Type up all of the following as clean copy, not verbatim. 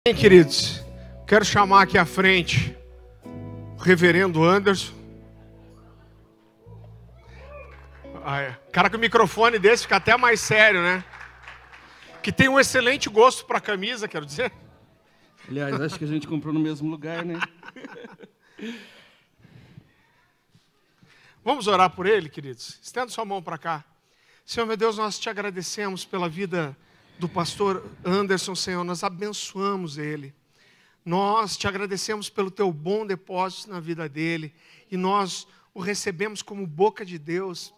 Bem, queridos, quero chamar aqui à frente o reverendo Anderson. Cara, com o microfone desse fica até mais sério, né? Que tem um excelente gosto para camisa, quero dizer. Aliás, acho que a gente comprou no mesmo lugar, né? Vamos orar por ele, queridos? Estenda sua mão para cá. Senhor, meu Deus, nós te agradecemos pela vida do pastor Anderson, Senhor. Nós abençoamos ele. Nós te agradecemos pelo teu bom depósito na vida dele. E nós o recebemos como boca de Deus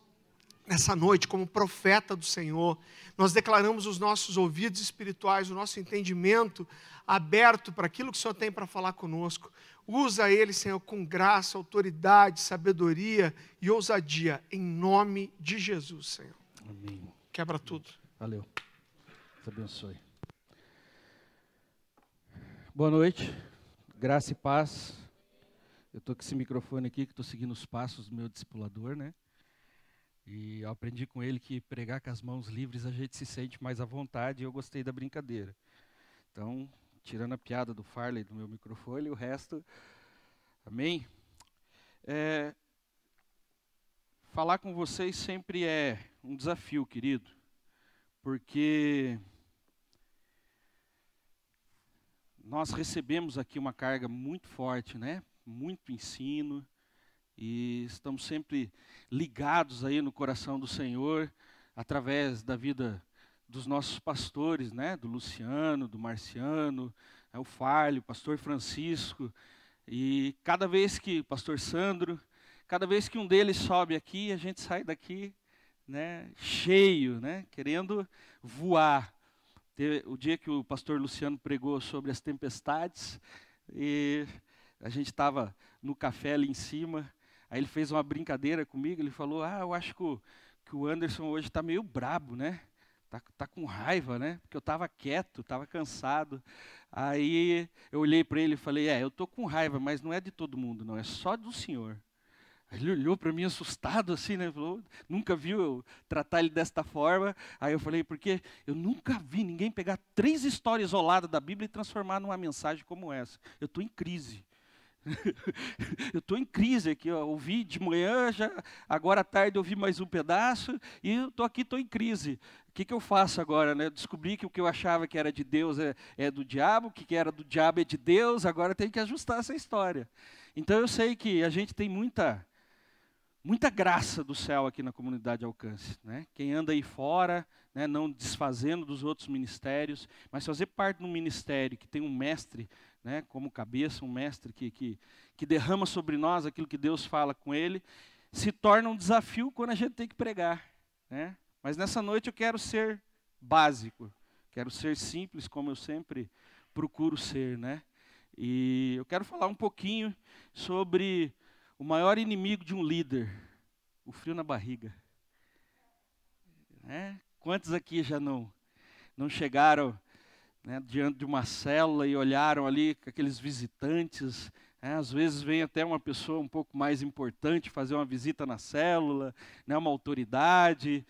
nessa noite, como profeta do Senhor. Nós declaramos os nossos ouvidos espirituais, o nosso entendimento aberto para aquilo que o Senhor tem para falar conosco. Usa ele, Senhor, com graça, autoridade, sabedoria e ousadia, em nome de Jesus, Senhor. Amém. Quebra tudo. Valeu. Deus abençoe. Boa noite. Graça e paz. Eu estou com esse microfone aqui, que estou seguindo os passos do meu discipulador, né? E eu aprendi com ele que pregar com as mãos livres a gente se sente mais à vontade, e eu gostei da brincadeira. Então, tirando a piada do Farley do meu microfone, o resto, amém? Falar com vocês sempre é um desafio, querido, porque nós recebemos aqui uma carga muito forte, né? Muito ensino, e estamos sempre ligados aí no coração do Senhor, através da vida dos nossos pastores, né? Do Luciano, do Marciano, o Farley, o pastor Francisco, e cada vez que, pastor Sandro, cada vez que um deles sobe aqui, a gente sai daqui, né, cheio, né, querendo voar. O dia que o pastor Luciano pregou sobre as tempestades, e a gente estava no café ali em cima, aí ele fez uma brincadeira comigo, ele falou, eu acho que o Anderson hoje está meio brabo, né? Tá com raiva, né? Porque eu estava quieto, estava cansado. Aí eu olhei para ele e falei, eu estou com raiva, mas não é de todo mundo, não, é só do Senhor. Ele olhou para mim assustado assim, né? Falou, nunca viu eu tratar ele desta forma. Aí eu falei, porque eu nunca vi ninguém pegar 3 histórias isoladas da Bíblia e transformar numa mensagem como essa. Eu estou em crise. Eu estou em crise aqui, ó. Ouvi de manhã, agora à tarde eu ouvi mais um pedaço, e eu estou aqui, estou em crise. O que eu faço agora, né? Descobri que o que eu achava que era de Deus é do diabo, o que era do diabo é de Deus, agora tem que ajustar essa história. Então eu sei que a gente tem muita graça do céu aqui na comunidade Alcance, né? Quem anda aí fora, né, não desfazendo dos outros ministérios, mas fazer parte de um ministério que tem um mestre, né, como cabeça, um mestre que derrama sobre nós aquilo que Deus fala com ele, se torna um desafio quando a gente tem que pregar, né? Mas nessa noite eu quero ser básico, quero ser simples, como eu sempre procuro ser, né? E eu quero falar um pouquinho sobre o maior inimigo de um líder, o frio na barriga. Quantos aqui já não chegaram, né, diante de uma célula e olharam ali com aqueles visitantes? Às vezes vem até uma pessoa um pouco mais importante fazer uma visita na célula, né, uma autoridade,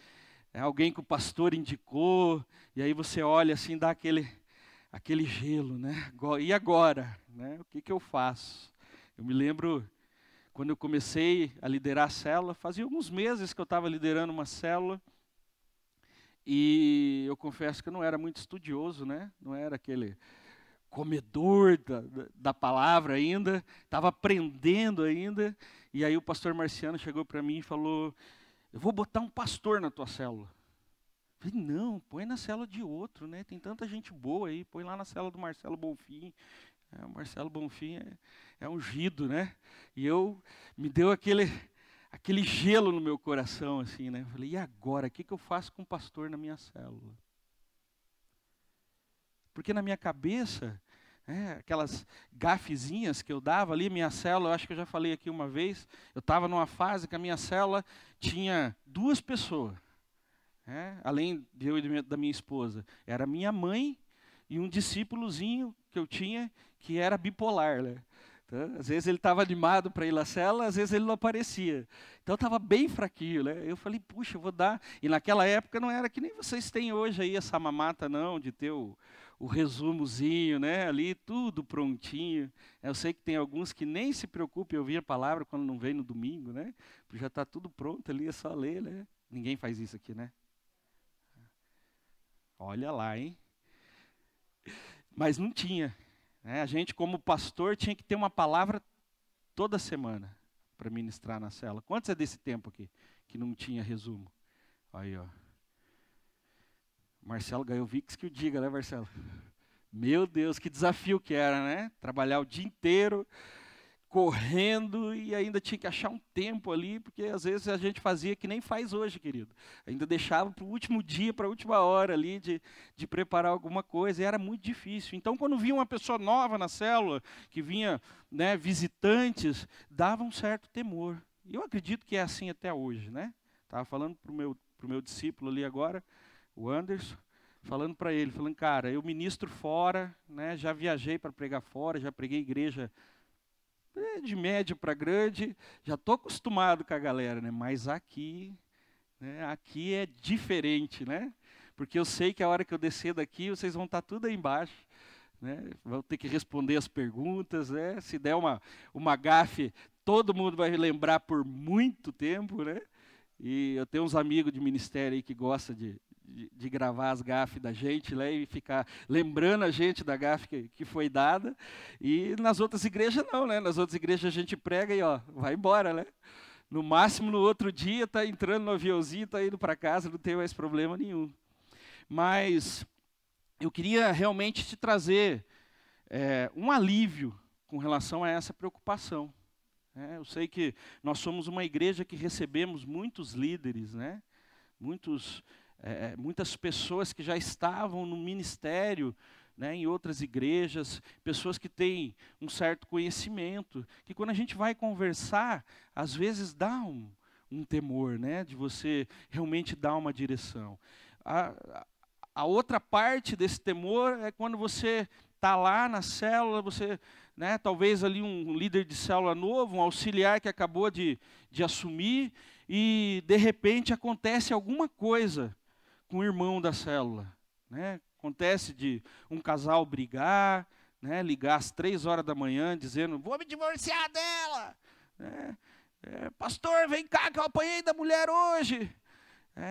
alguém que o pastor indicou, e aí você olha assim, dá aquele gelo, né? E agora? Né? O que eu faço? Eu me lembro, quando eu comecei a liderar a célula, fazia alguns meses que eu estava liderando uma célula, e eu confesso que eu não era muito estudioso, né? Não era aquele comedor da palavra ainda, estava aprendendo ainda, e aí o pastor Marciano chegou para mim e falou, eu vou botar um pastor na tua célula. Eu falei, não, põe na célula de outro, né? Tem tanta gente boa aí, põe lá na célula do Marcelo Bonfim. O Marcelo Bonfim é ungido, né? E me deu aquele gelo no meu coração, assim, né? Eu falei, e agora? O que eu faço com o pastor na minha célula? Porque na minha cabeça, aquelas gafezinhas que eu dava ali, minha célula, eu acho que eu já falei aqui uma vez, eu estava numa fase que a minha célula tinha 2 pessoas, além de eu e da minha esposa. Era minha mãe e um discípulozinho que eu tinha, que era bipolar, né? Então, às vezes ele estava animado para ir à célula, às vezes ele não aparecia. Então estava bem fraquinho, né? Eu falei, puxa, eu vou dar. E naquela época não era que nem vocês têm hoje aí essa mamata, não, de ter o resumozinho, né? Ali tudo prontinho. Eu sei que tem alguns que nem se preocupam em ouvir a palavra quando não vem no domingo, né? Já está tudo pronto ali, é só ler, né? Ninguém faz isso aqui, né? Olha lá, hein? Mas não tinha. A gente, como pastor, tinha que ter uma palavra toda semana para ministrar na célula. Quantos é desse tempo aqui que não tinha resumo? Aí, ó. Marcelo Gaiovics que o diga, né, Marcelo? Meu Deus, que desafio que era, né? Trabalhar o dia inteiro, correndo, e ainda tinha que achar um tempo ali, porque às vezes a gente fazia que nem faz hoje, querido. Ainda deixava para o último dia, para a última hora ali, de preparar alguma coisa, e era muito difícil. Então, quando vinha uma pessoa nova na célula, que vinha, né, visitantes, dava um certo temor. E eu acredito que é assim até hoje, né? Estava falando para o meu discípulo ali agora, o Anderson, falando para ele, falando, cara, eu ministro fora, né, já viajei para pregar fora, já preguei igreja de médio para grande, já estou acostumado com a galera, né? Mas aqui, né, aqui é diferente, né? Porque eu sei que a hora que eu descer daqui, vocês vão estar tudo aí embaixo, né? Vão ter que responder as perguntas, né? Se der uma gafe, todo mundo vai lembrar por muito tempo, né? E eu tenho uns amigos de ministério aí que gostam de gravar as gafes da gente, né, e ficar lembrando a gente da gafe que foi dada. E nas outras igrejas não, né? Nas outras igrejas a gente prega e ó, vai embora, né? No máximo no outro dia está entrando no aviãozinho, está indo para casa, não tem mais problema nenhum. Mas eu queria realmente te trazer um alívio com relação a essa preocupação. Eu sei que nós somos uma igreja que recebemos muitos líderes, né? Muitas pessoas que já estavam no ministério, né, em outras igrejas, pessoas que têm um certo conhecimento, que quando a gente vai conversar, às vezes dá um temor, né, de você realmente dar uma direção. A outra parte desse temor é quando você está lá na célula, você, né, talvez ali um líder de célula novo, um auxiliar que acabou de assumir, e de repente acontece alguma coisa com o irmão da célula, né? Acontece de um casal brigar, né? Ligar às 3 horas da manhã dizendo, vou me divorciar dela, né? Pastor, vem cá que eu apanhei da mulher hoje.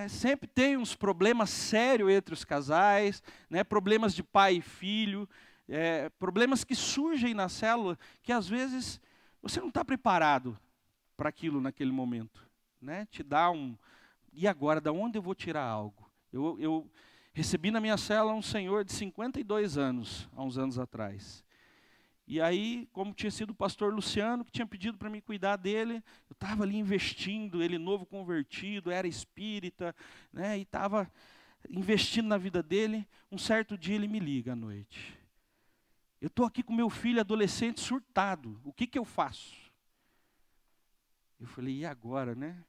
Sempre tem uns problemas sérios entre os casais, né? Problemas de pai e filho, problemas que surgem na célula que às vezes você não está preparado para aquilo naquele momento, né? Te dá e agora, da onde eu vou tirar algo? Eu recebi na minha célula um senhor de 52 anos, há uns anos atrás. E aí, como tinha sido o pastor Luciano, que tinha pedido para mim cuidar dele, eu estava ali investindo, ele novo convertido, era espírita, né, e estava investindo na vida dele. Um certo dia ele me liga à noite. Eu estou aqui com meu filho adolescente surtado, o que eu faço? Eu falei, e agora, né?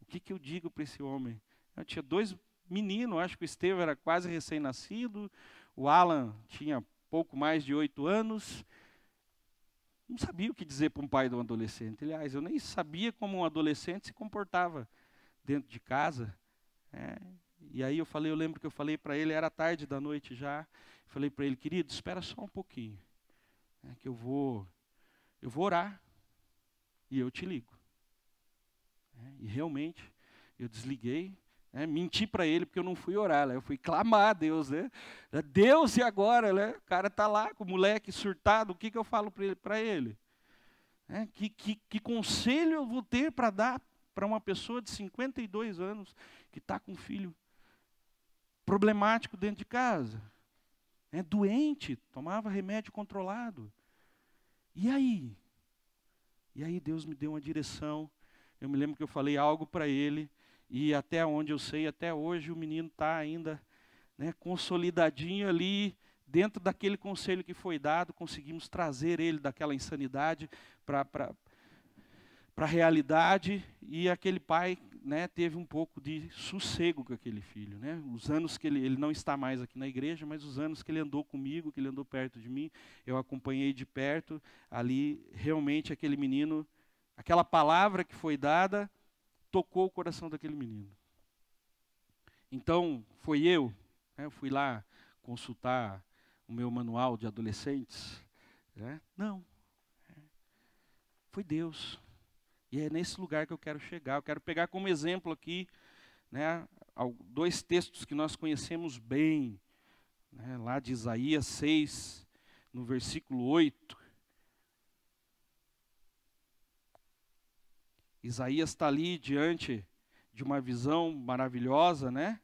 O que eu digo para esse homem? Eu tinha 2 meninos, acho que o Estevão era quase recém-nascido, o Alan tinha pouco mais de 8 anos. Não sabia o que dizer para um pai de um adolescente. Aliás, eu nem sabia como um adolescente se comportava dentro de casa. E aí eu lembro que eu falei para ele, era tarde da noite já, falei para ele, querido, espera só um pouquinho, que eu vou orar e eu te ligo. E realmente, eu desliguei, menti para ele porque eu não fui orar, né? Eu fui clamar a Deus, né? Deus, e agora, né? O cara está lá com o moleque surtado, o que eu falo para ele? Que conselho eu vou ter para dar para uma pessoa de 52 anos que está com um filho problemático dentro de casa? Doente, tomava remédio controlado. E aí? E aí Deus me deu uma direção. Eu me lembro que eu falei algo para ele, e até onde eu sei, até hoje o menino está ainda, né, consolidadinho ali, dentro daquele conselho que foi dado, conseguimos trazer ele daquela insanidade para a realidade, e aquele pai né, teve um pouco de sossego com aquele filho, né? Os anos que ele não está mais aqui na igreja, mas os anos que ele andou comigo, que ele andou perto de mim, eu acompanhei de perto, ali realmente aquele menino, aquela palavra que foi dada, tocou o coração daquele menino. Então, eu fui lá consultar o meu manual de adolescentes, né? Não, foi Deus. E é nesse lugar que eu quero chegar. Eu quero pegar como exemplo aqui, né, 2 textos que nós conhecemos bem, né, lá de Isaías 6, no versículo 8. Isaías está ali diante de uma visão maravilhosa, né?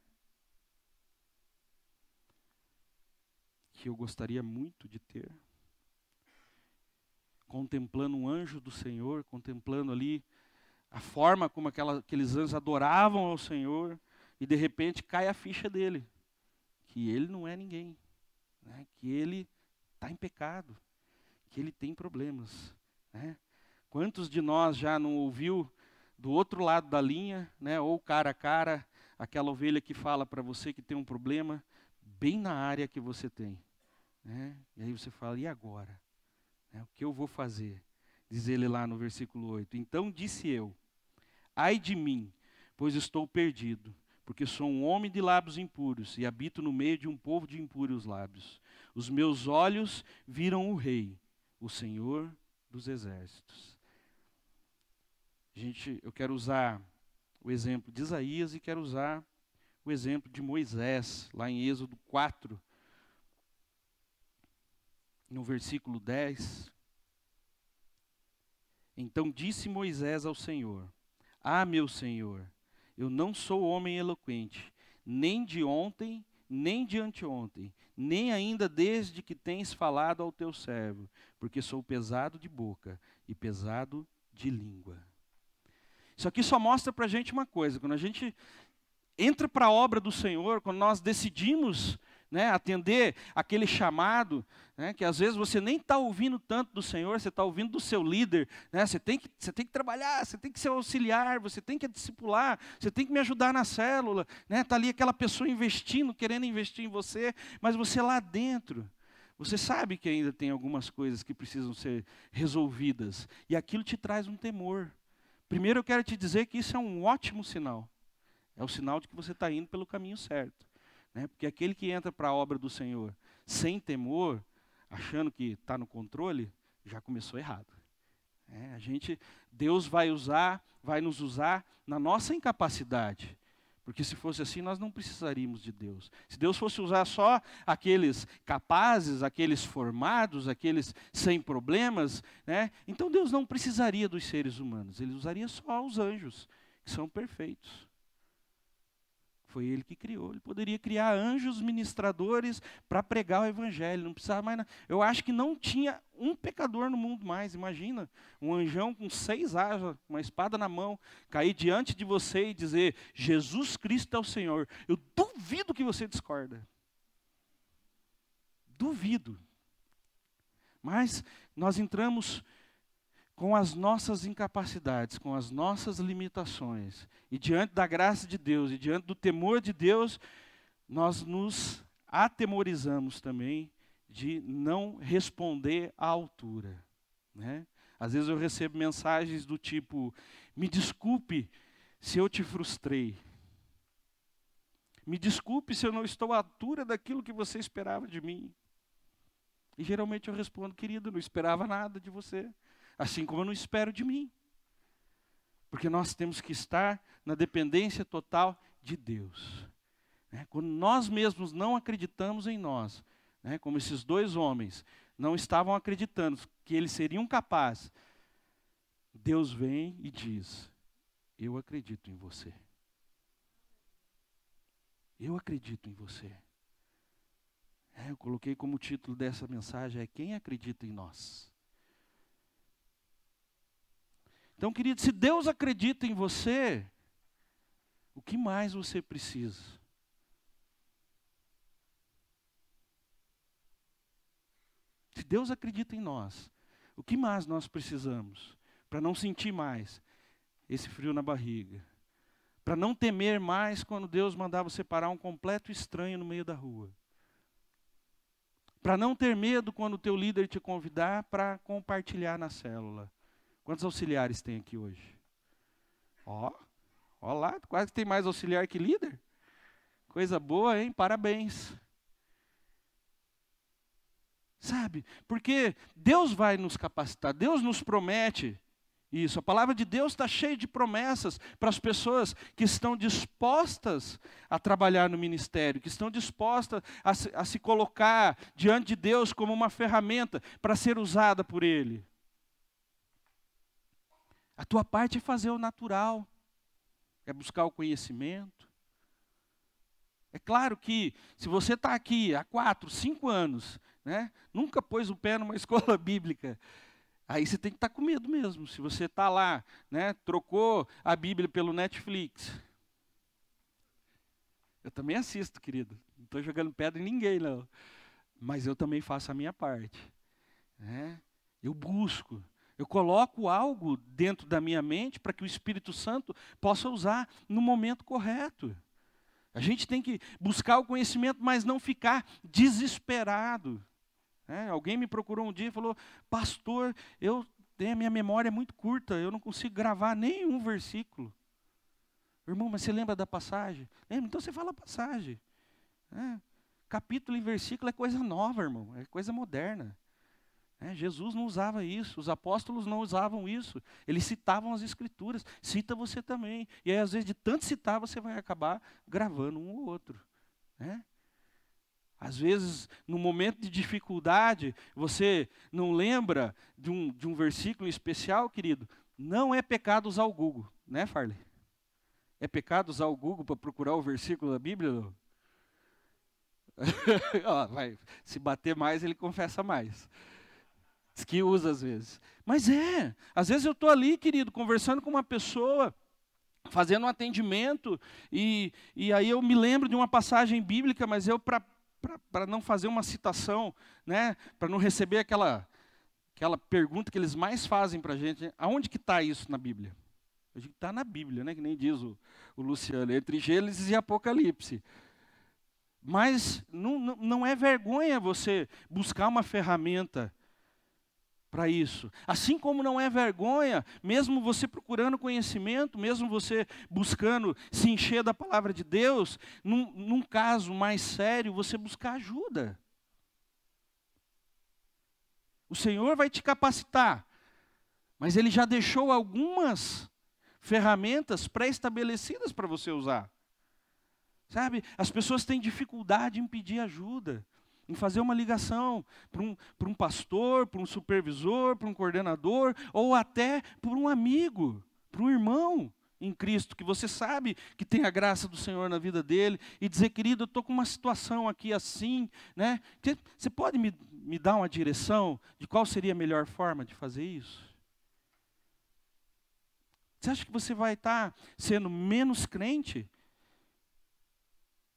Que eu gostaria muito de ter. Contemplando um anjo do Senhor, contemplando ali a forma como aqueles anjos adoravam ao Senhor, e de repente cai a ficha dele, que ele não é ninguém, né? Que ele está em pecado, que ele tem problemas, né? Quantos de nós já não ouviu do outro lado da linha, né, ou cara a cara, aquela ovelha que fala para você que tem um problema bem na área que você tem, né? E aí você fala, e agora? O que eu vou fazer? Diz ele lá no versículo 8. Então disse eu, ai de mim, pois estou perdido, porque sou um homem de lábios impuros e habito no meio de um povo de impuros lábios. Os meus olhos viram o Rei, o Senhor dos exércitos. Gente, eu quero usar o exemplo de Isaías e quero usar o exemplo de Moisés, lá em Êxodo 4, no versículo 10. Então disse Moisés ao Senhor, ah, meu Senhor, eu não sou homem eloquente, nem de ontem, nem de anteontem, nem ainda desde que tens falado ao teu servo, porque sou pesado de boca e pesado de língua. Isso aqui só mostra para a gente uma coisa, quando a gente entra para a obra do Senhor, quando nós decidimos, né, atender aquele chamado, né, que às vezes você nem está ouvindo tanto do Senhor, você está ouvindo do seu líder, né, você tem que trabalhar, você tem que ser auxiliar, você tem que discipular, você tem que me ajudar na célula, né, está ali aquela pessoa investindo, querendo investir em você, mas você lá dentro, você sabe que ainda tem algumas coisas que precisam ser resolvidas, e aquilo te traz um temor. Primeiro eu quero te dizer que isso é um ótimo sinal, é o sinal de que você está indo pelo caminho certo. Porque aquele que entra para a obra do Senhor sem temor, achando que está no controle, já começou errado. Deus vai nos usar na nossa incapacidade. Porque se fosse assim, nós não precisaríamos de Deus. Se Deus fosse usar só aqueles capazes, aqueles formados, aqueles sem problemas, né, então Deus não precisaria dos seres humanos. Ele usaria só os anjos, que são perfeitos. Foi ele que criou. Ele poderia criar anjos ministradores para pregar o evangelho. Não precisava mais nada. Eu acho que não tinha um pecador no mundo mais. Imagina, um anjão com 6 asas, uma espada na mão, cair diante de você e dizer, Jesus Cristo é o Senhor. Eu duvido que você discorda. Duvido. Mas nós entramos com as nossas incapacidades, com as nossas limitações, e diante da graça de Deus, e diante do temor de Deus, nós nos atemorizamos também de não responder à altura, né? Às vezes eu recebo mensagens do tipo, me desculpe se eu te frustrei, me desculpe se eu não estou à altura daquilo que você esperava de mim. E geralmente eu respondo, querido, eu não esperava nada de você. Assim como eu não espero de mim. Porque nós temos que estar na dependência total de Deus. Quando nós mesmos não acreditamos em nós, como esses 2 homens não estavam acreditando que eles seriam capazes, Deus vem e diz, eu acredito em você. Eu acredito em você. Eu coloquei como título dessa mensagem, quem acredita em nós? Então, querido, se Deus acredita em você, o que mais você precisa? Se Deus acredita em nós, o que mais nós precisamos para não sentir mais esse frio na barriga? Para não temer mais quando Deus mandar você parar um completo estranho no meio da rua. Para não ter medo quando o teu líder te convidar para compartilhar na célula. Quantos auxiliares tem aqui hoje? Ó lá, quase tem mais auxiliar que líder. Coisa boa, hein? Parabéns. Sabe? Porque Deus vai nos capacitar, Deus nos promete isso. A palavra de Deus está cheia de promessas para as pessoas que estão dispostas a trabalhar no ministério, que estão dispostas a se colocar diante de Deus como uma ferramenta para ser usada por Ele. A tua parte é fazer o natural, é buscar o conhecimento. É claro que se você está aqui há 4, 5 anos, né, nunca pôs o pé numa escola bíblica, aí você tem que estar com medo mesmo. Se você está lá, né, trocou a Bíblia pelo Netflix. Eu também assisto, querido. Não estou jogando pedra em ninguém, não. Mas eu também faço a minha parte. Né? Eu busco. Eu coloco algo dentro da minha mente para que o Espírito Santo possa usar no momento correto. A gente tem que buscar o conhecimento, mas não ficar desesperado. Alguém me procurou um dia e falou: pastor, a minha memória é muito curta, eu não consigo gravar nenhum versículo. Irmão, mas você lembra da passagem? Lembra? Então você fala a passagem. Capítulo e versículo é coisa nova, irmão, é coisa moderna. Jesus não usava isso, os apóstolos não usavam isso. Eles citavam as escrituras, cita você também. E aí, às vezes, de tanto citar, você vai acabar gravando um ou outro. Às vezes, no momento de dificuldade, você não lembra de um versículo especial, querido. Não é pecado usar o Google, né, Farley? É pecado usar o Google para procurar o versículo da Bíblia? Se bater mais, ele confessa mais. Diz que usa às vezes. Mas às vezes eu estou ali, querido, conversando com uma pessoa, fazendo um atendimento, e aí eu me lembro de uma passagem bíblica, mas eu, para não fazer uma citação, né, para não receber aquela pergunta que eles mais fazem para a gente, aonde que está isso na Bíblia? Eu digo que está na Bíblia, né, que nem diz o Luciano, entre Gênesis e Apocalipse. Mas não é vergonha você buscar uma ferramenta para isso. Assim como não é vergonha, mesmo você procurando conhecimento, mesmo você buscando se encher da palavra de Deus, num caso mais sério, você buscar ajuda. O Senhor vai te capacitar, mas Ele já deixou algumas ferramentas pré-estabelecidas para você usar. Sabe, as pessoas têm dificuldade em pedir ajuda, em fazer uma ligação para um pastor, para um supervisor, para um coordenador, ou até por um amigo, para um irmão em Cristo, que você sabe que tem a graça do Senhor na vida dele, e dizer: querido, eu estou com uma situação aqui assim, né? Você pode me dar uma direção de qual seria a melhor forma de fazer isso? Você acha que você vai estar sendo menos crente?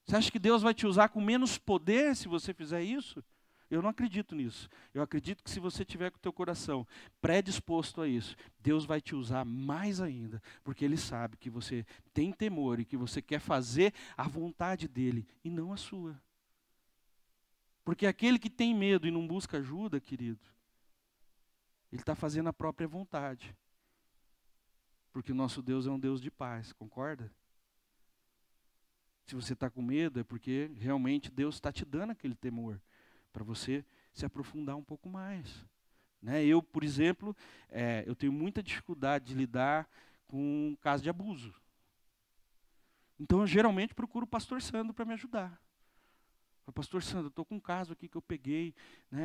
Você acha que Deus vai te usar com menos poder se você fizer isso? Eu não acredito nisso. Eu acredito que se você tiver com o teu coração predisposto a isso, Deus vai te usar mais ainda, porque Ele sabe que você tem temor e que você quer fazer a vontade dEle e não a sua. Porque aquele que tem medo e não busca ajuda, querido, ele está fazendo a própria vontade. Porque o nosso Deus é um Deus de paz, concorda? Se você está com medo, é porque realmente Deus está te dando aquele temor, para você se aprofundar um pouco mais. Eu, por exemplo, eu tenho muita dificuldade de lidar com casos de abuso. Então, eu geralmente procuro o pastor Sandro para me ajudar. Pastor Sandro, eu estou com um caso aqui que eu peguei,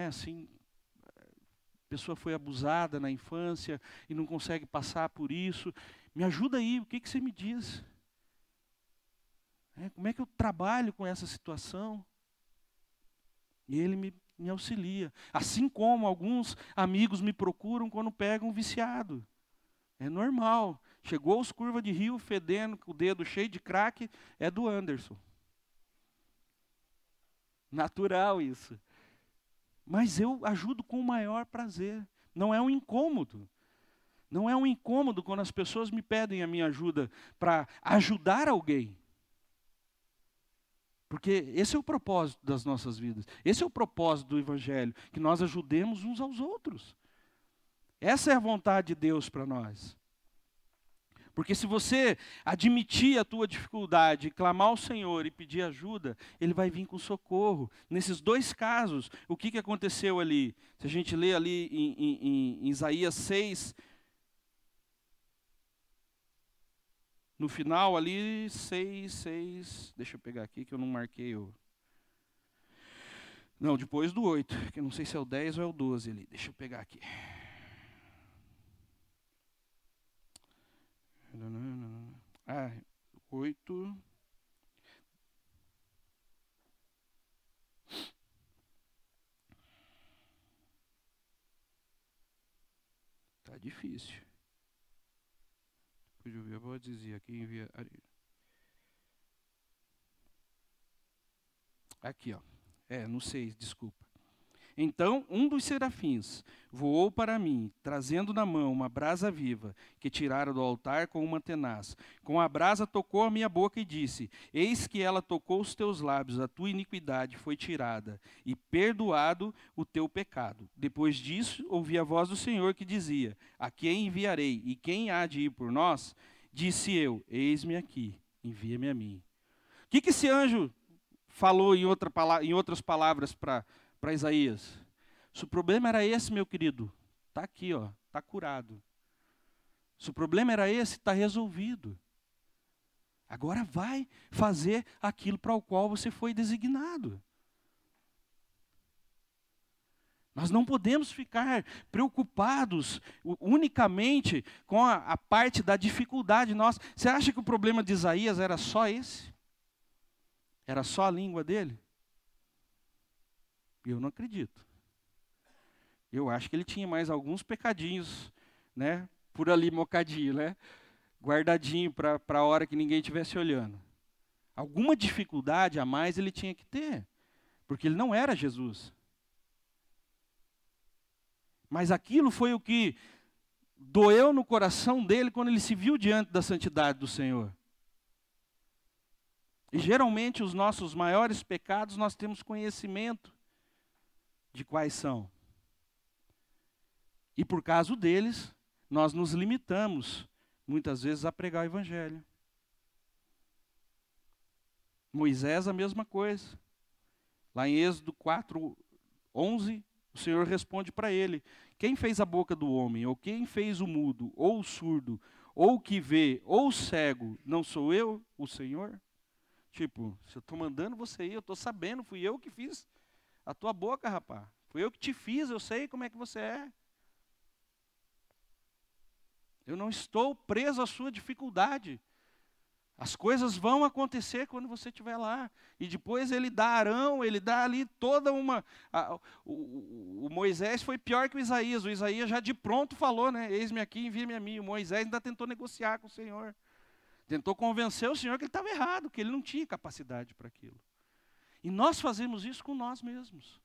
assim, a pessoa foi abusada na infância e não consegue passar por isso. Me ajuda aí, o que você me diz? Como é que eu trabalho com essa situação? E ele me auxilia. Assim como alguns amigos me procuram quando pegam um viciado. É normal. Chegou aos curvas de rio, fedendo, com o dedo cheio de crack, é do Anderson. Natural isso. Mas eu ajudo com o maior prazer. Não é um incômodo. Não é um incômodo quando as pessoas me pedem a minha ajuda para ajudar alguém. Porque esse é o propósito das nossas vidas. Esse é o propósito do Evangelho, que nós ajudemos uns aos outros. Essa é a vontade de Deus para nós. Porque se você admitir a tua dificuldade, clamar ao Senhor e pedir ajuda, Ele vai vir com socorro. Nesses dois casos, o que aconteceu ali? Se a gente lê ali em Isaías 6, no final ali, 6, deixa eu pegar aqui que eu não marquei o... Não, depois do 8, que eu não sei se é o 10 ou é o 12 ali, deixa eu pegar aqui. Ah, 8. Tá difícil. Depois eu vou dizer aqui, envia. Aqui, ó. No 6, desculpa. Então, um dos serafins voou para mim, trazendo na mão uma brasa viva, que tirara do altar com uma tenaz. Com a brasa tocou a minha boca e disse: Eis que ela tocou os teus lábios, a tua iniquidade foi tirada, e perdoado o teu pecado. Depois disso, ouvi a voz do Senhor que dizia: A quem enviarei, e quem há de ir por nós? Disse eu: Eis-me aqui, envia-me a mim. O que esse anjo falou em outras palavras para Isaías? Se o problema era esse, meu querido, está aqui, ó, está curado. Se o problema era esse, está resolvido. Agora vai fazer aquilo para o qual você foi designado. Nós não podemos ficar preocupados unicamente com a parte da dificuldade nossa. Você acha que o problema de Isaías era só esse? Era só a língua dele? Eu não acredito. Eu acho que ele tinha mais alguns pecadinhos, né, por ali mocadinho, né, guardadinho para a hora que ninguém estivesse olhando. Alguma dificuldade a mais ele tinha que ter, porque ele não era Jesus. Mas aquilo foi o que doeu no coração dele quando ele se viu diante da santidade do Senhor. E geralmente os nossos maiores pecados nós temos conhecimento de quais são. E por causa deles, nós nos limitamos, muitas vezes, a pregar o Evangelho. Moisés, a mesma coisa. Lá em Êxodo 4:11, o Senhor responde para ele: quem fez a boca do homem, ou quem fez o mudo, ou o surdo, ou o que vê, ou o cego, não sou eu, o Senhor? Tipo, se eu estou mandando você ir, eu estou sabendo, fui eu que fiz a tua boca, rapaz. Fui eu que te fiz, eu sei como é que você é. Eu não estou preso à sua dificuldade. As coisas vão acontecer quando você estiver lá. E depois ele dá Arão, ele dá ali toda uma... O Moisés foi pior que o Isaías. O Isaías já de pronto falou, né? Eis-me aqui, envia-me a mim. O Moisés ainda tentou negociar com o Senhor. Tentou convencer o Senhor que ele estava errado, que ele não tinha capacidade para aquilo. E nós fazemos isso com nós mesmos.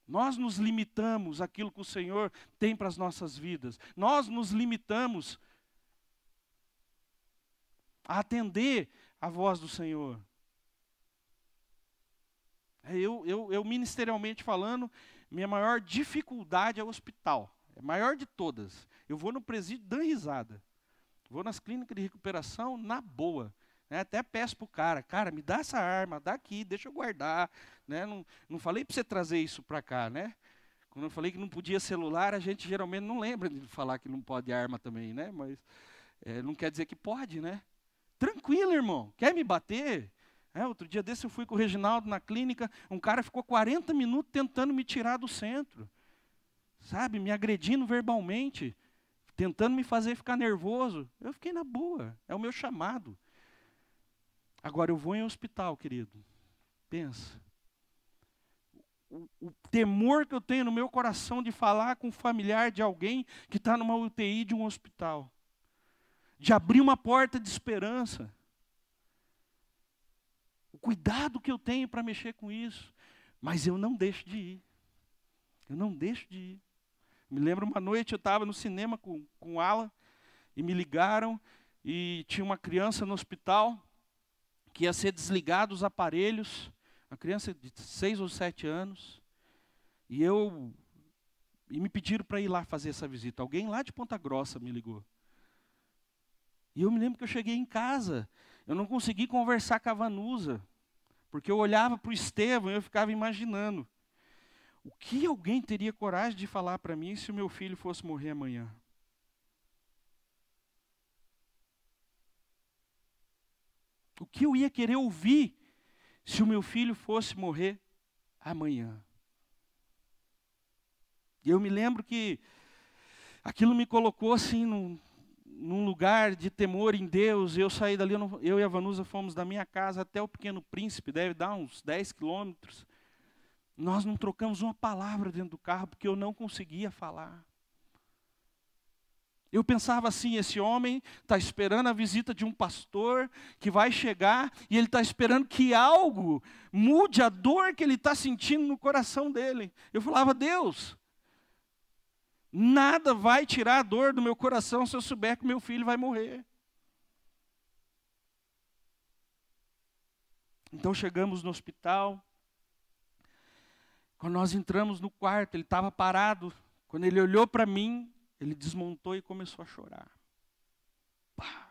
Nós nos limitamos àquilo que o Senhor tem para as nossas vidas. Nós nos limitamos a atender a voz do Senhor. Eu ministerialmente falando, minha maior dificuldade é o hospital. É a maior de todas. Eu vou no presídio dando risada. Vou nas clínicas de recuperação na boa. Né? Até peço para o cara, me dá essa arma, dá aqui, deixa eu guardar. Né? Não falei para você trazer isso para cá, né? Quando eu falei que não podia celular, a gente geralmente não lembra de falar que não pode arma também, né? Mas não quer dizer que pode, né? Tranquilo, irmão, quer me bater? Outro dia desse eu fui com o Reginaldo na clínica, um cara ficou 40 minutos tentando me tirar do centro. Sabe, me agredindo verbalmente, tentando me fazer ficar nervoso. Eu fiquei na boa, é o meu chamado. Agora eu vou em hospital, querido. Pensa. O temor que eu tenho no meu coração de falar com um familiar de alguém que está numa UTI de um hospital. De abrir uma porta de esperança. O cuidado que eu tenho para mexer com isso. Mas eu não deixo de ir. Eu não deixo de ir. Me lembro uma noite eu estava no cinema com o Alan e me ligaram e tinha uma criança no hospital que ia ser desligado os aparelhos, uma criança de 6 ou 7 anos, e me pediram para ir lá fazer essa visita. Alguém lá de Ponta Grossa me ligou. E eu me lembro que eu cheguei em casa, eu não consegui conversar com a Vanusa, porque eu olhava para o Estevão e eu ficava imaginando, o que alguém teria coragem de falar para mim se o meu filho fosse morrer amanhã? O que eu ia querer ouvir se o meu filho fosse morrer amanhã? E eu me lembro que aquilo me colocou assim num lugar de temor em Deus. Eu saí dali, eu e a Vanusa fomos da minha casa até o Pequeno Príncipe, deve dar uns 10 quilômetros. Nós não trocamos uma palavra dentro do carro, porque eu não conseguia falar. Eu pensava assim, esse homem está esperando a visita de um pastor que vai chegar e ele está esperando que algo mude a dor que ele está sentindo no coração dele. Eu falava, Deus, nada vai tirar a dor do meu coração se eu souber que meu filho vai morrer. Então chegamos no hospital. Quando nós entramos no quarto, ele estava parado. Quando ele olhou para mim, ele desmontou e começou a chorar. Pá.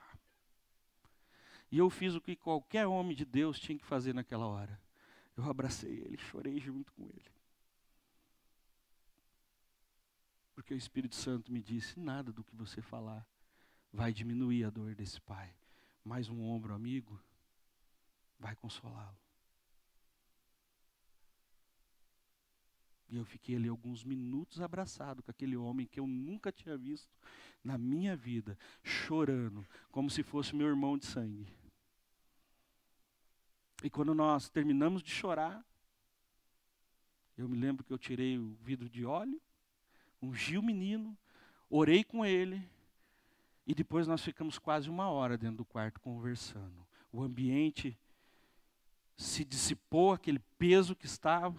E eu fiz o que qualquer homem de Deus tinha que fazer naquela hora. Eu abracei ele, chorei junto com ele. Porque o Espírito Santo me disse, nada do que você falar vai diminuir a dor desse pai. Mas um ombro amigo vai consolá-lo. E eu fiquei ali alguns minutos abraçado com aquele homem que eu nunca tinha visto na minha vida, chorando, como se fosse meu irmão de sangue. E quando nós terminamos de chorar, eu me lembro que eu tirei o vidro de óleo, ungi o menino, orei com ele, e depois nós ficamos quase 1 hora dentro do quarto conversando. O ambiente se dissipou, aquele peso que estava.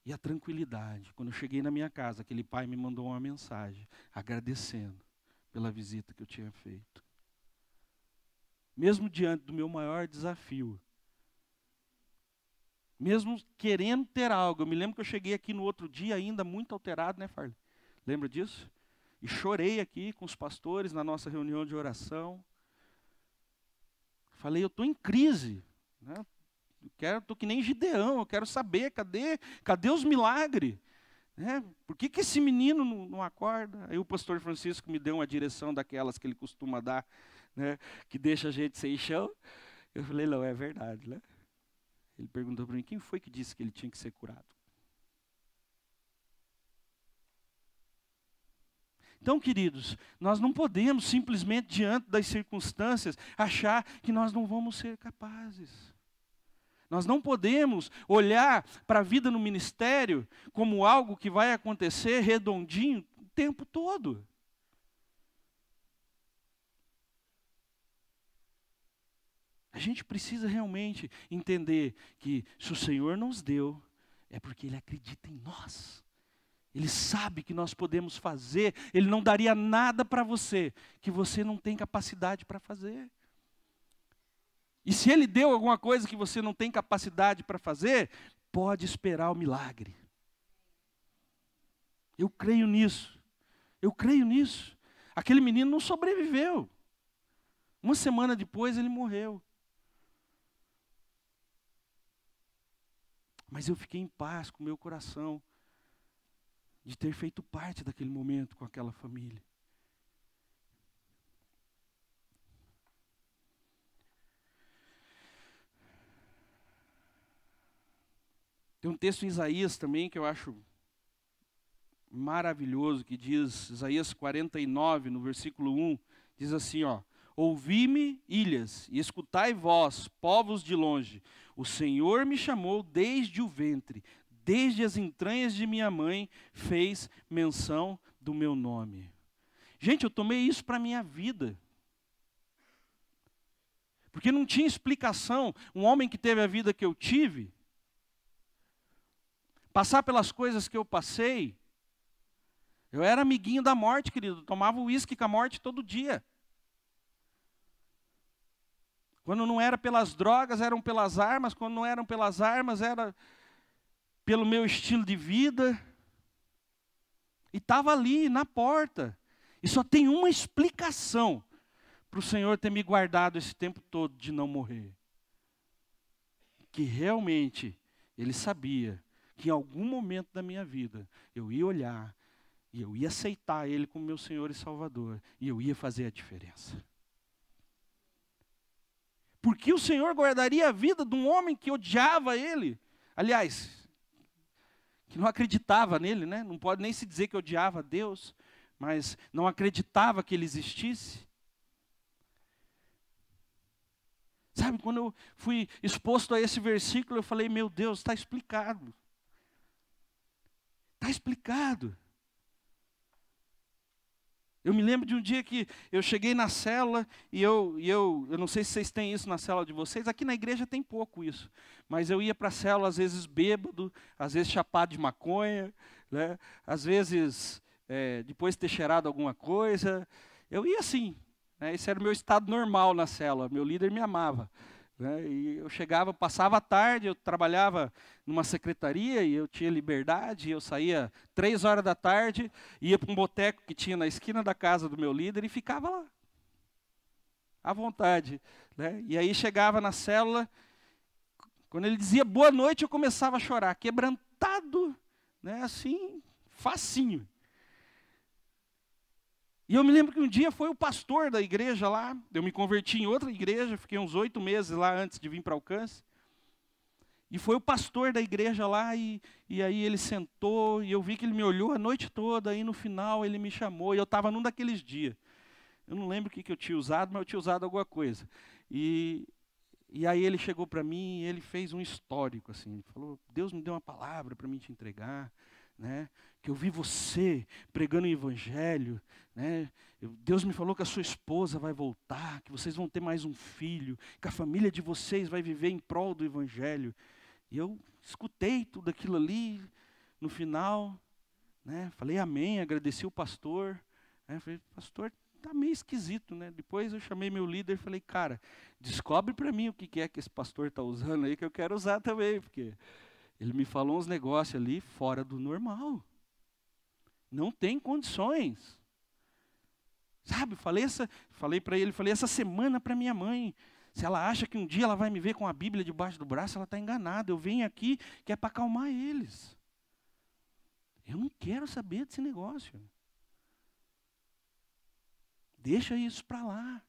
E a tranquilidade. Quando eu cheguei na minha casa, aquele pai me mandou uma mensagem, agradecendo pela visita que eu tinha feito. Mesmo diante do meu maior desafio, mesmo querendo ter algo, eu me lembro que eu cheguei aqui no outro dia ainda muito alterado, né, Farley? Lembra disso? E chorei aqui com os pastores na nossa reunião de oração. Falei, eu estou em crise, né? Estou que nem Gideão, eu quero saber, cadê os milagres? Né? Por que esse menino não acorda? Aí o pastor Francisco me deu uma direção daquelas que ele costuma dar, né? Que deixa a gente sem chão. Eu falei, não, é verdade, né? Ele perguntou para mim, quem foi que disse que ele tinha que ser curado? Então, queridos, nós não podemos simplesmente, diante das circunstâncias, achar que nós não vamos ser capazes. Nós não podemos olhar para a vida no ministério como algo que vai acontecer redondinho o tempo todo. A gente precisa realmente entender que se o Senhor nos deu, é porque Ele acredita em nós. Ele sabe que nós podemos fazer, Ele não daria nada para você que você não tem capacidade para fazer. E se Ele deu alguma coisa que você não tem capacidade para fazer, pode esperar o milagre. Eu creio nisso. Eu creio nisso. Aquele menino não sobreviveu. 1 semana depois ele morreu. Mas eu fiquei em paz com o meu coração de ter feito parte daquele momento com aquela família. Tem um texto em Isaías também que eu acho maravilhoso, que diz, Isaías 49, no versículo 1, diz assim, ó, ouvi-me, ilhas, e escutai vós, povos de longe, o Senhor me chamou desde o ventre, desde as entranhas de minha mãe, fez menção do meu nome. Gente, eu tomei isso para a minha vida. Porque não tinha explicação, um homem que teve a vida que eu tive, passar pelas coisas que eu passei, Eu era amiguinho da morte, querido. Tomava uísque com a morte todo dia. Quando não era pelas drogas, eram pelas armas. Quando não eram pelas armas, era pelo meu estilo de vida. E estava ali, na porta. E só tem uma explicação para o Senhor ter me guardado esse tempo todo de não morrer. Que realmente Ele sabia que em algum momento da minha vida eu ia olhar e eu ia aceitar Ele como meu Senhor e Salvador. E eu ia fazer a diferença. Porque o Senhor guardaria a vida de um homem que odiava Ele. Aliás, que não acreditava nele, né? Não pode nem se dizer que odiava a Deus, mas não acreditava que Ele existisse. Sabe, quando eu fui exposto a esse versículo, eu falei, meu Deus, está explicado. Está explicado. Eu me lembro de um dia que eu cheguei na célula e eu não sei se vocês têm isso na célula de vocês, aqui na igreja tem pouco isso, mas eu ia para a célula às vezes bêbado, às vezes chapado de maconha, né? Às vezes depois de ter cheirado alguma coisa, eu ia assim, né? Esse era o meu estado normal na célula, meu líder me amava. Né? E eu chegava, passava a tarde, eu trabalhava numa secretaria e eu tinha liberdade, eu saía 3 horas da tarde, ia para um boteco que tinha na esquina da casa do meu líder e ficava lá, à vontade. Né? E aí chegava na célula, quando ele dizia boa noite, eu começava a chorar, quebrantado, né? Assim, facinho. E eu me lembro que um dia foi o pastor da igreja lá, eu me converti em outra igreja, fiquei uns 8 meses lá antes de vir para Alcance. E foi o pastor da igreja lá, e aí ele sentou, e eu vi que ele me olhou a noite toda, e no final ele me chamou, e eu estava num daqueles dias. Eu não lembro o que eu tinha usado, mas eu tinha usado alguma coisa. E aí ele chegou para mim, e ele fez um histórico, assim, ele falou, Deus me deu uma palavra para mim te entregar, né? Que eu vi você pregando o evangelho, né? Deus me falou que a sua esposa vai voltar, que vocês vão ter mais um filho, que a família de vocês vai viver em prol do evangelho. E eu escutei tudo aquilo ali, no final, né? Falei amém, agradeci o pastor, né? Falei, pastor, tá meio esquisito, né? Depois eu chamei meu líder e falei, cara, descobre para mim o que é que esse pastor está usando aí, que eu quero usar também, porque ele me falou uns negócios ali fora do normal. Não tem condições. Sabe, falei para ele, essa semana para minha mãe, se ela acha que um dia ela vai me ver com a Bíblia debaixo do braço, ela está enganada. Eu venho aqui que é para acalmar eles. Eu não quero saber desse negócio. Deixa isso para lá.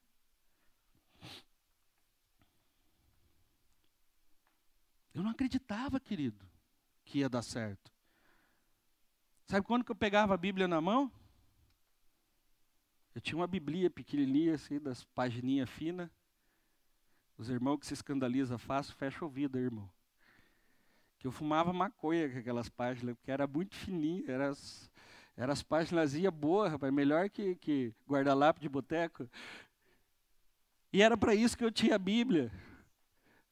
Eu não acreditava, querido, que ia dar certo. Sabe quando que eu pegava a Bíblia na mão? Eu tinha uma Bíblia pequenininha, assim, das pagininhas finas. Os irmãos que se escandalizam fácil, fecha o ouvido, irmão. Que eu fumava maconha com aquelas páginas, porque era muito fininha, eram as paginazinhas boas, rapaz, melhor que guarda-lápis de boteco. E era para isso que eu tinha a Bíblia.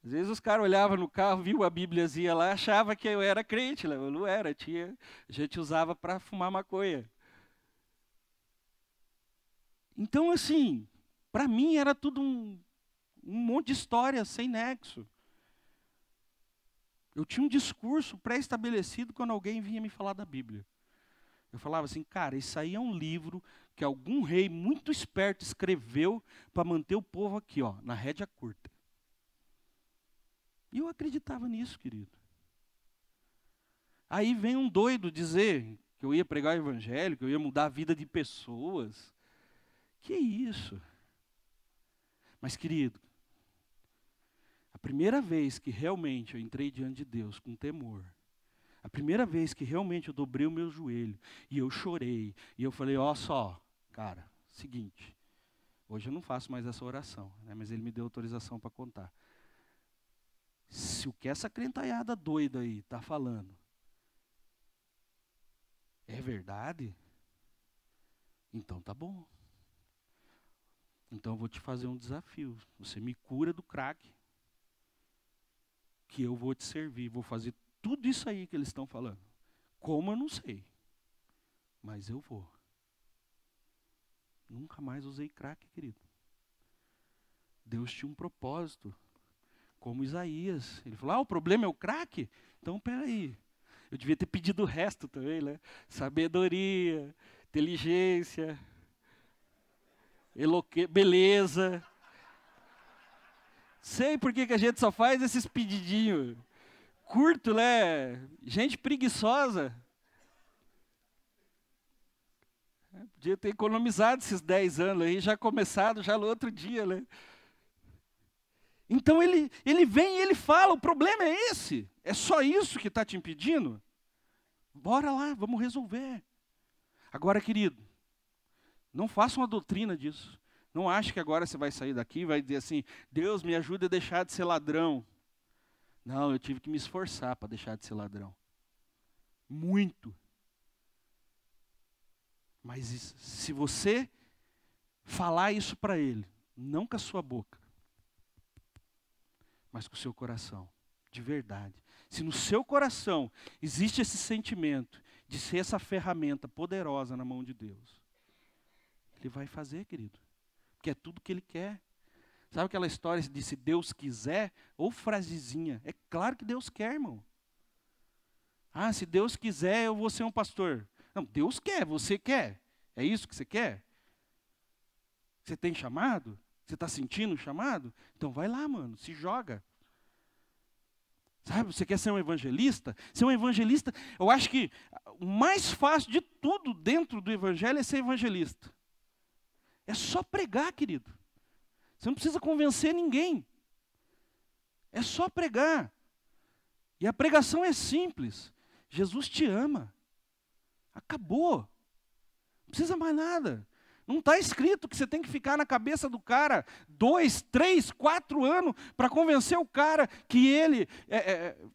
Às vezes os caras olhavam no carro, viam a Bíbliazinha lá, achavam que eu era crente, eu não era, a gente usava para fumar maconha. Então, assim, para mim era tudo um monte de história sem nexo. Eu tinha um discurso pré-estabelecido quando alguém vinha me falar da Bíblia. Eu falava assim, cara, isso aí é um livro que algum rei muito esperto escreveu para manter o povo aqui, ó, na rédea curta. E eu acreditava nisso, querido. Aí vem um doido dizer que eu ia pregar o evangelho, que eu ia mudar a vida de pessoas. Que isso? Mas, querido, a primeira vez que realmente eu entrei diante de Deus com temor, a primeira vez que realmente eu dobrei o meu joelho e eu chorei, e eu falei, ó só, cara, seguinte, hoje eu não faço mais essa oração, né, mas ele me deu autorização para contar. Se o que essa crentalhada doida aí está falando é verdade, então tá bom. Então eu vou te fazer um desafio. Você me cura do crack, que eu vou te servir, vou fazer tudo isso aí que eles estão falando. Como eu não sei, mas eu vou. Nunca mais usei crack, querido. Deus tinha um propósito. Como Isaías. Ele falou, o problema é o crack? Então, peraí. Eu devia ter pedido o resto também, né? Sabedoria, inteligência, beleza. Sei por que a gente só faz esses pedidinhos. Curto, né? Gente preguiçosa. Podia ter economizado esses 10 anos aí, já começado já no outro dia, né? Então ele vem e ele fala, o problema é esse. É só isso que está te impedindo? Bora lá, vamos resolver. Agora, querido, não faça uma doutrina disso. Não ache que agora você vai sair daqui e vai dizer assim, Deus me ajuda a deixar de ser ladrão. Não, eu tive que me esforçar para deixar de ser ladrão. Muito. Mas se você falar isso para ele, não com a sua boca, mas com o seu coração, de verdade. Se no seu coração existe esse sentimento de ser essa ferramenta poderosa na mão de Deus, Ele vai fazer, querido. Porque é tudo que Ele quer. Sabe aquela história de se Deus quiser, ou frasezinha? É claro que Deus quer, irmão. Se Deus quiser, eu vou ser um pastor. Não, Deus quer, você quer. É isso que você quer? Você tem chamado? Você está sentindo o chamado? Então vai lá, mano, se joga. Sabe, você quer ser um evangelista? Ser um evangelista, eu acho que o mais fácil de tudo dentro do evangelho é ser evangelista. É só pregar, querido. Você não precisa convencer ninguém. É só pregar. E a pregação é simples. Jesus te ama. Acabou. Não precisa mais nada. Não está escrito que você tem que ficar na cabeça do cara 2, 3, 4 anos para convencer o cara que ele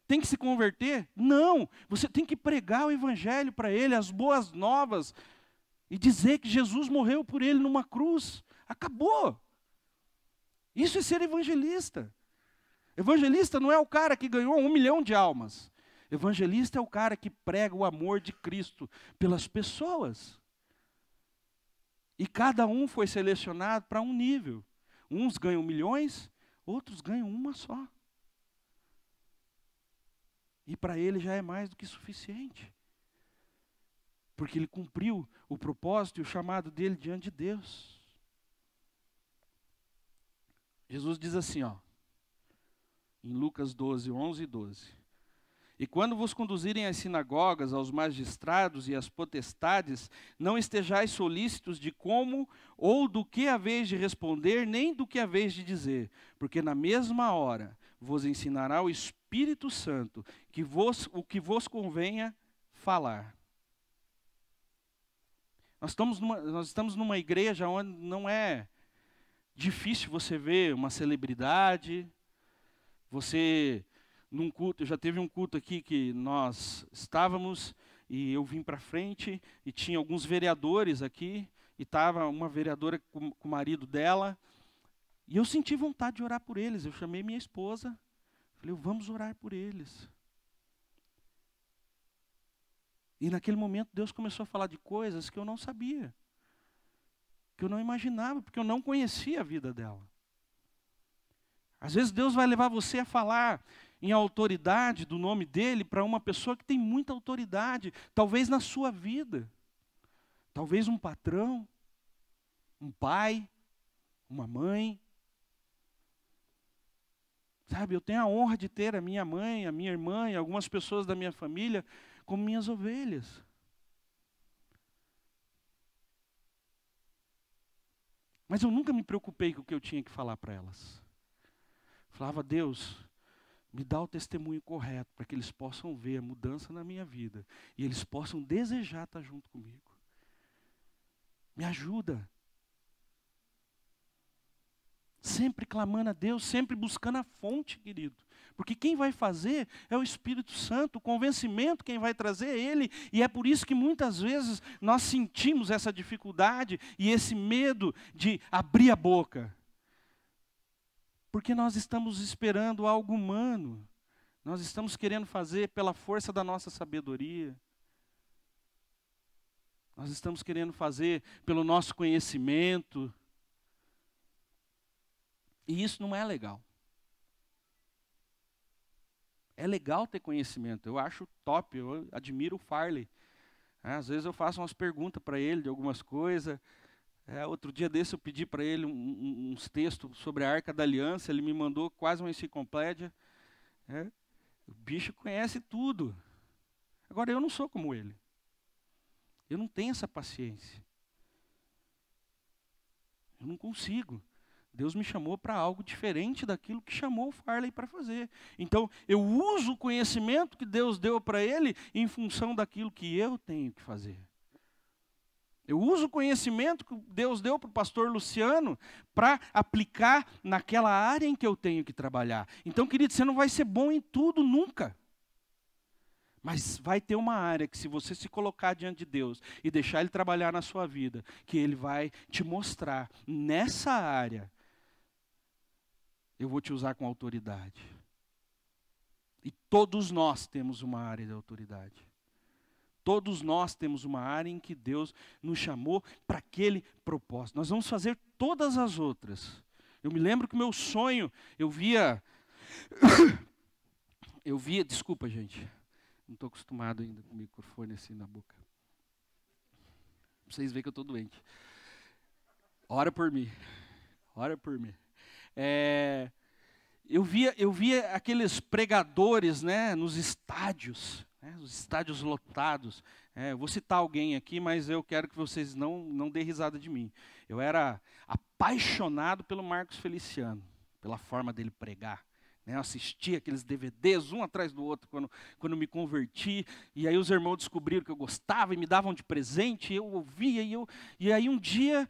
tem que se converter. Não, você tem que pregar o evangelho para ele, as boas novas, e dizer que Jesus morreu por ele numa cruz. Acabou. Isso é ser evangelista. Evangelista não é o cara que ganhou 1 milhão de almas. Evangelista é o cara que prega o amor de Cristo pelas pessoas. E cada um foi selecionado para um nível. Uns ganham milhões, outros ganham uma só. E para ele já é mais do que suficiente. Porque ele cumpriu o propósito e o chamado dele diante de Deus. Jesus diz assim, em Lucas 12, 11 e 12. E quando vos conduzirem às sinagogas, aos magistrados e às potestades, não estejais solícitos de como ou do que haveis de responder, nem do que haveis de dizer, porque na mesma hora vos ensinará o Espírito Santo o que vos convenha falar. Nós estamos numa igreja onde não é difícil você ver uma celebridade, num culto, já teve um culto aqui que nós estávamos e eu vim para frente e tinha alguns vereadores aqui e estava uma vereadora com o marido dela e eu senti vontade de orar por eles. Eu chamei minha esposa, falei, vamos orar por eles. E naquele momento Deus começou a falar de coisas que eu não sabia, que eu não imaginava, porque eu não conhecia a vida dela. Às vezes Deus vai levar você a falar em autoridade do nome dele para uma pessoa que tem muita autoridade, talvez na sua vida. Talvez um patrão, um pai, uma mãe. Sabe, eu tenho a honra de ter a minha mãe, a minha irmã e algumas pessoas da minha família como minhas ovelhas. Mas eu nunca me preocupei com o que eu tinha que falar para elas. Falava, Deus, me dá o testemunho correto para que eles possam ver a mudança na minha vida e eles possam desejar estar junto comigo. Me ajuda. Sempre clamando a Deus, sempre buscando a fonte, querido. Porque quem vai fazer é o Espírito Santo, o convencimento quem vai trazer é Ele. E é por isso que muitas vezes nós sentimos essa dificuldade e esse medo de abrir a boca. Porque nós estamos esperando algo humano. Nós estamos querendo fazer pela força da nossa sabedoria. Nós estamos querendo fazer pelo nosso conhecimento. E isso não é legal. É legal ter conhecimento. Eu acho top, eu admiro o Farley. Às vezes eu faço umas perguntas para ele de algumas coisas. Outro dia desse eu pedi para ele uns textos sobre a Arca da Aliança. Ele me mandou quase uma enciclopédia. O bicho conhece tudo. Agora eu não sou como ele. Eu não tenho essa paciência. Eu não consigo. Deus me chamou para algo diferente daquilo que chamou o Farley para fazer. Então, eu uso o conhecimento que Deus deu para ele em função daquilo que eu tenho que fazer. Eu uso o conhecimento que Deus deu para o pastor Luciano para aplicar naquela área em que eu tenho que trabalhar. Então, querido, você não vai ser bom em tudo nunca. Mas vai ter uma área que, se você se colocar diante de Deus e deixar Ele trabalhar na sua vida, que Ele vai te mostrar, nessa área, eu vou te usar com autoridade. E todos nós temos uma área de autoridade. Todos nós temos uma área em que Deus nos chamou para aquele propósito. Nós vamos fazer todas as outras. Eu me lembro que o meu sonho, eu via, desculpa gente, não estou acostumado ainda com o microfone assim na boca. Pra vocês verem que eu estou doente. Ora por mim. Ora por mim. Eu via aqueles pregadores, né, nos estádios, né, os estádios lotados. Eu vou citar alguém aqui, mas eu quero que vocês não dêem risada de mim. Eu era apaixonado pelo Marcos Feliciano, pela forma dele pregar. Eu assistia aqueles DVDs, um atrás do outro, quando me converti. E aí os irmãos descobriram que eu gostava e me davam de presente. E eu ouvia. E aí um dia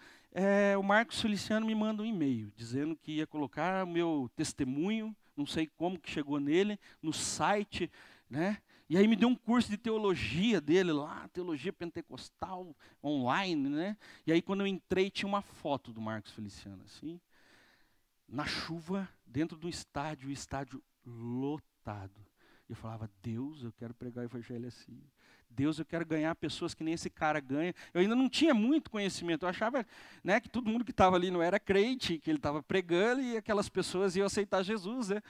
o Marcos Feliciano me manda um e-mail, dizendo que ia colocar o meu testemunho, não sei como que chegou nele, no site, né? E aí me deu um curso de teologia dele lá, teologia pentecostal, online, né? E aí quando eu entrei, tinha uma foto do Marcos Feliciano, assim, na chuva, dentro do estádio, o estádio lotado. Eu falava, Deus, eu quero pregar o evangelho assim. Deus, eu quero ganhar pessoas que nem esse cara ganha. Eu ainda não tinha muito conhecimento. Eu achava, né, que todo mundo que estava ali não era crente, que ele estava pregando e aquelas pessoas iam aceitar Jesus, né?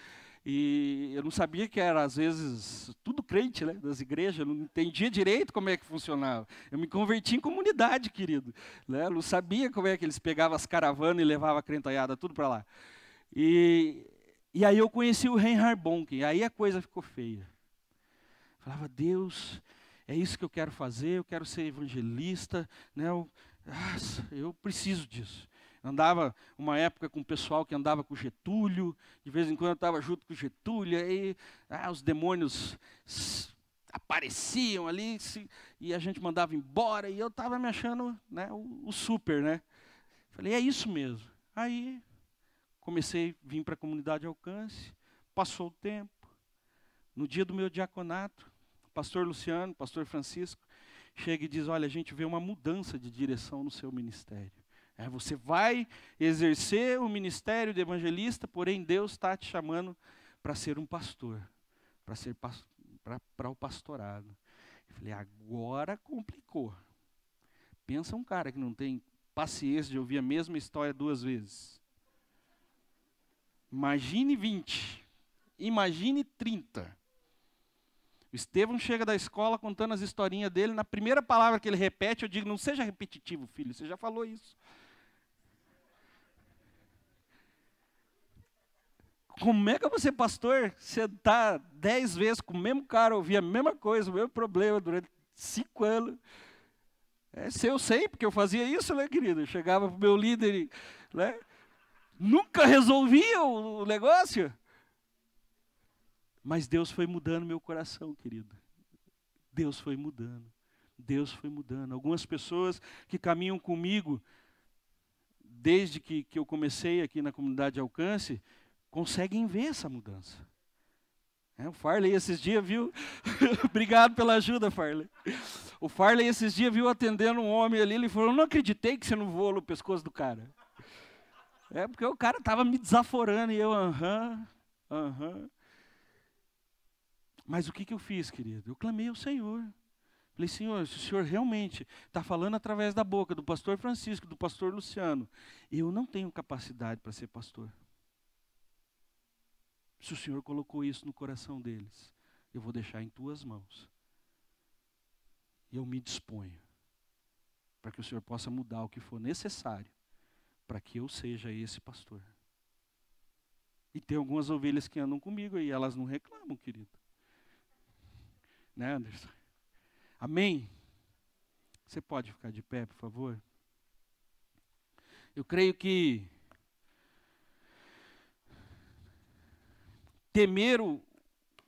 E eu não sabia que era, às vezes, tudo crente, né, das igrejas. Eu não entendia direito como é que funcionava. Eu me converti em comunidade, querido. Né? Eu não sabia como é que eles pegavam as caravanas e levavam a crentalhada, tudo para lá. E aí eu conheci o Reinhard Bonk, aí a coisa ficou feia. Eu falava, Deus, é isso que eu quero fazer, eu quero ser evangelista, né? Eu preciso disso. Andava uma época com o pessoal que andava com o Getúlio, de vez em quando eu estava junto com o Getúlio, aí os demônios apareciam ali, e a gente mandava embora, e eu estava me achando, né, o super, né? Falei, é isso mesmo. Aí comecei a vir para a comunidade Alcance, passou o tempo. No dia do meu diaconato, o pastor Luciano, o pastor Francisco, chega e diz, olha, a gente vê uma mudança de direção no seu ministério. Você vai exercer o ministério de evangelista, porém Deus está te chamando para ser um pastor, para o pastorado. Eu falei, agora complicou. Pensa um cara que não tem paciência de ouvir a mesma história 2 vezes. Imagine 20, imagine 30. O Estevão chega da escola contando as historinhas dele, na primeira palavra que ele repete, eu digo, não seja repetitivo, filho, você já falou isso. Como é que eu vou ser pastor, sentar 10 vezes com o mesmo cara, ouvir a mesma coisa, o mesmo problema durante 5 anos? Se eu sei, porque eu fazia isso, né, querido? Eu chegava para o meu líder, né? Nunca resolvia o negócio. Mas Deus foi mudando meu coração, querido. Deus foi mudando. Deus foi mudando. Algumas pessoas que caminham comigo, desde que eu comecei aqui na comunidade Alcance, conseguem ver essa mudança. O Farley esses dias viu, obrigado pela ajuda, Farley. O Farley esses dias viu atendendo um homem ali, ele falou, não acreditei que você não voou no pescoço do cara. Porque o cara estava me desaforando e eu, aham. Mas o que eu fiz, querido? Eu clamei ao Senhor. Falei, Senhor, se o Senhor realmente está falando através da boca do pastor Francisco, do pastor Luciano, eu não tenho capacidade para ser pastor. Se o Senhor colocou isso no coração deles, eu vou deixar em tuas mãos. E eu me disponho para que o Senhor possa mudar o que for necessário para que eu seja esse pastor. E tem algumas ovelhas que andam comigo e elas não reclamam, querido. Né, Anderson? Amém? Você pode ficar de pé, por favor? Eu creio que temer o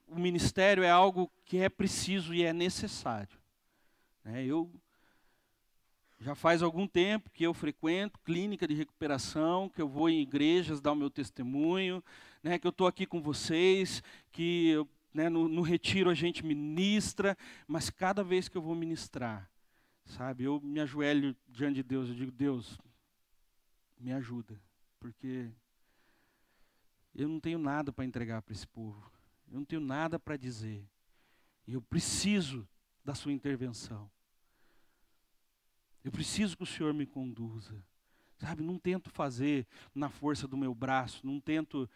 ministério é algo que é preciso e é necessário. Eu já faz algum tempo que eu frequento clínica de recuperação, que eu vou em igrejas dar o meu testemunho, que eu estou aqui com vocês, que eu, no retiro a gente ministra, mas cada vez que eu vou ministrar, sabe, eu me ajoelho diante de Deus, eu digo, Deus, me ajuda, porque eu não tenho nada para entregar para esse povo, eu não tenho nada para dizer, e eu preciso da sua intervenção. Eu preciso que o Senhor me conduza. Sabe, não tento fazer na força do meu braço, não tento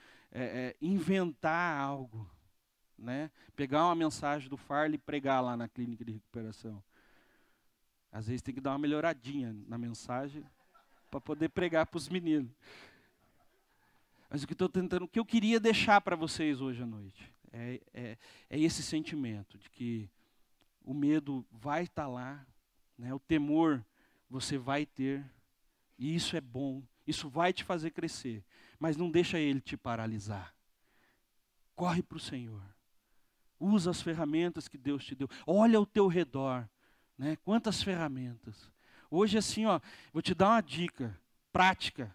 inventar algo. Pegar uma mensagem do Farley e pregar lá na clínica de recuperação. Às vezes tem que dar uma melhoradinha na mensagem para poder pregar para os meninos. Mas o que eu queria deixar para vocês hoje à noite é esse sentimento de que o medo vai estar lá, o temor você vai ter, e isso é bom, isso vai te fazer crescer, mas não deixa ele te paralisar. Corre para o Senhor, usa as ferramentas que Deus te deu, olha ao teu redor, quantas ferramentas. Hoje assim, vou te dar uma dica prática.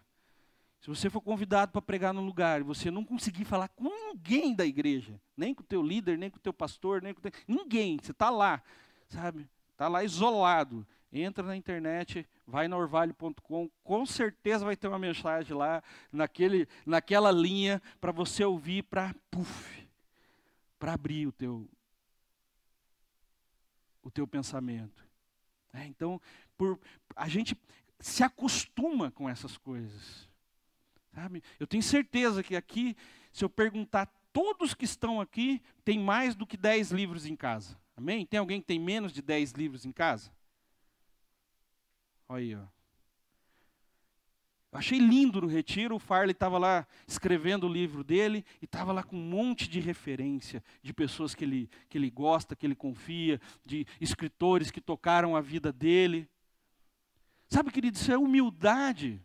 Se você for convidado para pregar num lugar e você não conseguir falar com ninguém da igreja, nem com o teu líder, nem com o teu pastor, ninguém, você está lá, sabe? Está lá isolado. Entra na internet, vai na orvalho.com, com certeza vai ter uma mensagem lá, naquela linha, para você ouvir, para abrir o teu pensamento. Então, a gente se acostuma com essas coisas. Sabe? Eu tenho certeza que aqui, se eu perguntar, todos que estão aqui têm mais do que 10 livros em casa. Amém? Tem alguém que tem menos de 10 livros em casa? Olha aí, Eu achei lindo no retiro, o Farley estava lá escrevendo o livro dele, e estava lá com um monte de referência, de pessoas que ele gosta, que ele confia, de escritores que tocaram a vida dele. Sabe, querido, isso é humildade.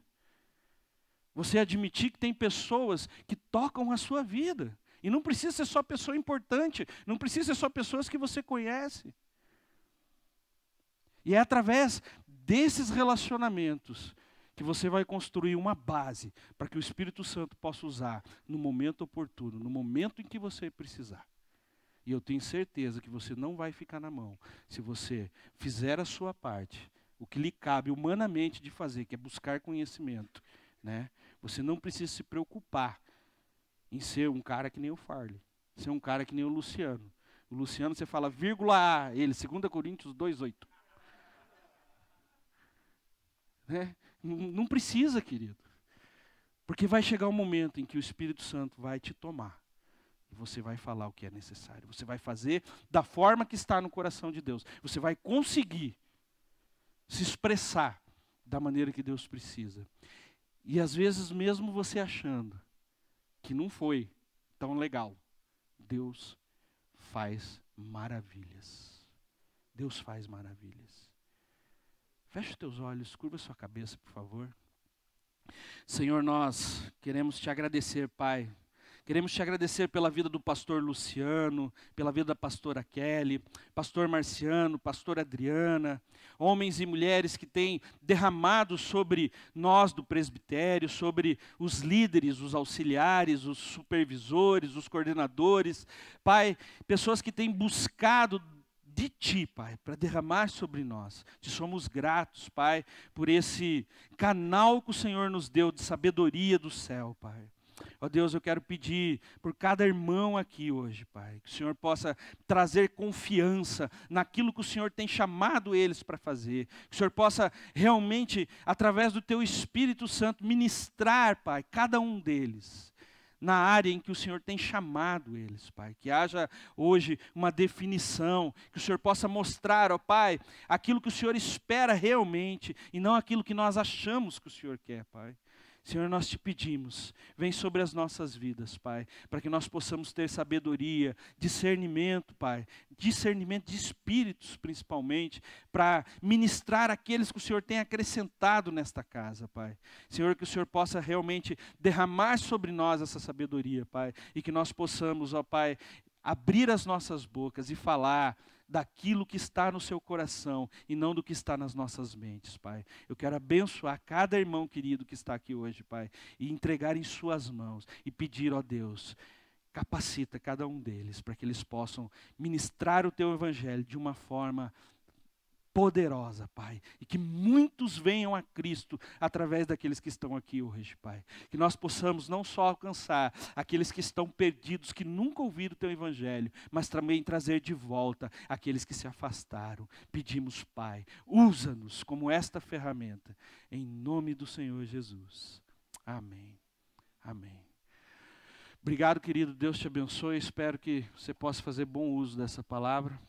Você admitir que tem pessoas que tocam a sua vida. E não precisa ser só pessoa importante, não precisa ser só pessoas que você conhece. E é através desses relacionamentos que você vai construir uma base para que o Espírito Santo possa usar no momento oportuno, no momento em que você precisar. E eu tenho certeza que você não vai ficar na mão se você fizer a sua parte, o que lhe cabe humanamente de fazer, que é buscar conhecimento. Você não precisa se preocupar em ser um cara que nem o Farley, ser um cara que nem o Luciano. O Luciano, você fala vírgula A, ele, 2 Coríntios 2:8. Não precisa, querido. Porque vai chegar um momento em que o Espírito Santo vai te tomar. E você vai falar o que é necessário. Você vai fazer da forma que está no coração de Deus. Você vai conseguir se expressar da maneira que Deus precisa. E às vezes mesmo você achando que não foi tão legal, Deus faz maravilhas. Deus faz maravilhas. Feche os teus olhos, curva sua cabeça, por favor. Senhor, nós queremos te agradecer, Pai. Queremos te agradecer pela vida do pastor Luciano, pela vida da pastora Kelly, pastor Marciano, pastora Adriana, homens e mulheres que têm derramado sobre nós do presbitério, sobre os líderes, os auxiliares, os supervisores, os coordenadores. Pai, pessoas que têm buscado de Ti, Pai, para derramar sobre nós. Te somos gratos, Pai, por esse canal que o Senhor nos deu de sabedoria do céu, Pai. Ó Deus, eu quero pedir por cada irmão aqui hoje, Pai, que o Senhor possa trazer confiança naquilo que o Senhor tem chamado eles para fazer. Que o Senhor possa realmente, através do Teu Espírito Santo, ministrar, Pai, cada um deles na área em que o Senhor tem chamado eles, Pai. Que haja hoje uma definição, que o Senhor possa mostrar, ó Pai, aquilo que o Senhor espera realmente e não aquilo que nós achamos que o Senhor quer, Pai. Senhor, nós te pedimos, vem sobre as nossas vidas, Pai, para que nós possamos ter sabedoria, discernimento, Pai, discernimento de espíritos, principalmente, para ministrar aqueles que o Senhor tem acrescentado nesta casa, Pai. Senhor, que o Senhor possa realmente derramar sobre nós essa sabedoria, Pai, e que nós possamos, ó Pai, abrir as nossas bocas e falar daquilo que está no seu coração e não do que está nas nossas mentes, Pai. Eu quero abençoar cada irmão querido que está aqui hoje, Pai, e entregar em suas mãos e pedir, ó Deus, capacita cada um deles para que eles possam ministrar o teu evangelho de uma forma poderosa, Pai, e que muitos venham a Cristo através daqueles que estão aqui hoje, Pai. Que nós possamos não só alcançar aqueles que estão perdidos, que nunca ouviram o Teu Evangelho, mas também trazer de volta aqueles que se afastaram. Pedimos, Pai, usa-nos como esta ferramenta, em nome do Senhor Jesus. Amém. Amém. Obrigado, querido. Deus te abençoe. Espero que você possa fazer bom uso dessa palavra.